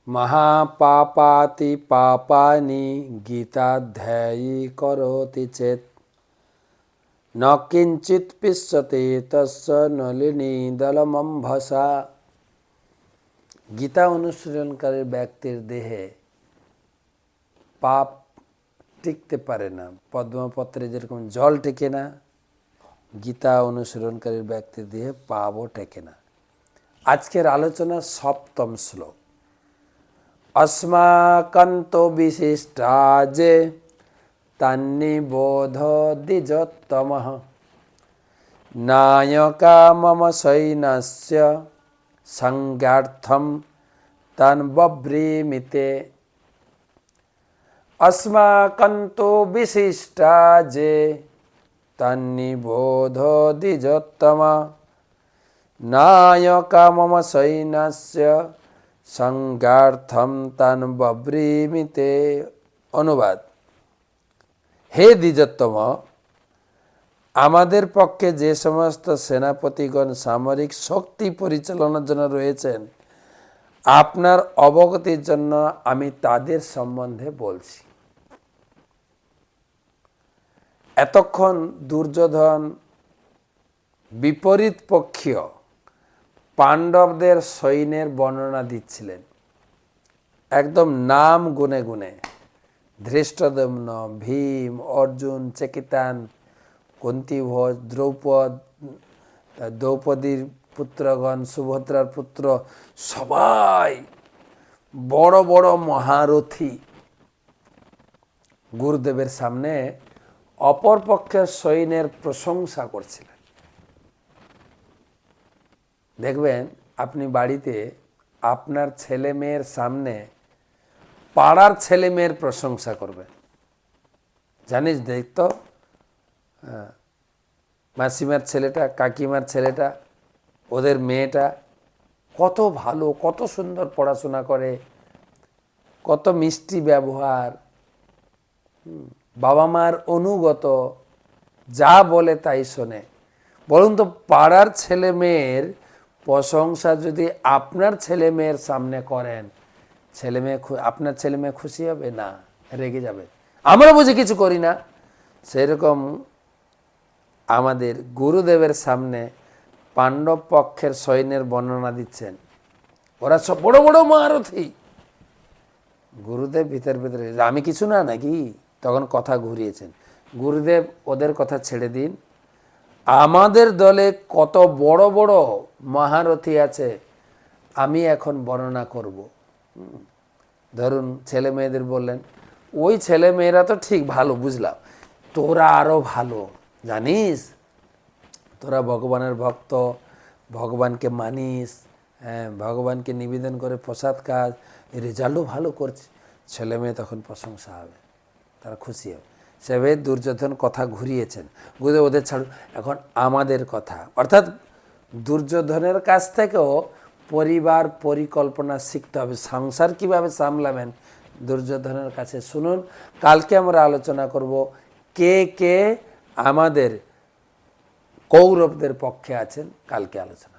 মহাপাপাতি পাপানি গীতাধ্যায়ী করোতি চেত ন কিঞ্চিৎ পিষ্যতে তস্য নলিনী দলমম্ভসা। গীতা অনুশীলনকারী ব্যক্তির দেহে পাপ টিকতে পারে না, পদ্মপত্রে যেরকম জল টেকে না, গীতা অনুশীলনকারী ব্যক্তির দেহে পাপও টেকে না। আজকের আলোচনা সপ্তম শ্লোক। अस्माकन्तो विशिष्टाजे तन्निबोध द्विजोत्तमः नायका मम सैन्यस्य संज्ञार्थं तन्वब्रीमिते। अस्माकन्तो विशिष्टाजे तन्निबोध द्विजोत्तमः नायका मम सैन्यस्य সংজ্ঞার্থম তান বব্রীমিতে। অনুবাদ: হে দ্বিজোত্তম, আমাদের পক্ষে যে সমস্ত সেনাপতিগণ সামরিক শক্তি পরিচালনার জন্য রয়েছেন, আপনার অবগতির জন্য আমি তাদের সম্বন্ধে বলছি। এতক্ষণ দুর্যোধন বিপরীত পক্ষীয় পাণ্ডবদের সৈন্যের বর্ণনা দিচ্ছিলেন, একদম নাম গুনে গুনে। ধৃষ্টদ্যুম্ন, ভীম, অর্জুন, চেকিতান, কুন্তিভোজ, দ্রৌপদীর পুত্রগণ, সুভদ্রার পুত্র, সবাই বড় বড় মহারথী গুরুদেবের সামনে অপরপক্ষের সৈন্যের প্রশংসা করছিলেন। দেখবেন আপনি বাড়িতে আপনার ছেলে মেয়ের সামনে পাড়ার ছেলে মেয়ের প্রশংসা করবেন। জানিস দেখতো মাসিমার ছেলেটা, কাকিমার ছেলেটা, ওদের মেয়েটা কত ভালো, কত সুন্দর পড়াশোনা করে, কত মিষ্টি ব্যবহার, বাবা মার অনুগত, যা বলে তাই শোনে। বলুন তো, পাড়ার ছেলে মেয়ের প্রশংসা যদি আপনার ছেলে মেয়ের সামনে করেন, আপনার ছেলে মেয়ে খুশি হবে না, রেগে যাবে? আমরা বুঝি কিছু করি না। সেরকম আমাদের গুরুদেবের সামনে পাণ্ডব পক্ষের সৈন্যের বর্ণনা দিচ্ছেন, ওরা সব বড় বড় মহারথী। গুরুদেব ভিতরে আমি কিছু না নাকি, তখন কথা ঘুরিয়েছেন। গুরুদেব ওদের কথা ছেড়ে দিন, আমাদের দলে কত বড় বড় মহারথী আছে আমি এখন বর্ণনা করব। ধরুন ছেলে মেয়েদের বললেন, ওই ছেলে মেয়েরা তো ঠিক ভালো, বুঝলাম, তোরা আরো ভালো, জানিস তোরা ভগবানের ভক্ত, ভগবানকে মানিস, হ্যাঁ, ভগবানকে নিবেদন করে প্রসাদ কাজ, রেজাল্টও ভালো করছে। ছেলে মেয়ে তখন প্রশংসা হবে, তারা খুশি হবে। সেভাবে দুর্যোধন কথা ঘুরিয়েছেন। বুঝে ওদের ছাড়ুন, এখন আমাদের কথা, অর্থাৎ দুর্যোধনের কাছ থেকেও পরিবার পরিকল্পনা শিখতে হবে। সংসার কিভাবে সামলাবেন দুর্যোধনের কাছে শুনুন। কালকে আমরা আলোচনা করব কে কে আমাদের কৌরবদের পক্ষে আছেন, কালকে আলোচনা।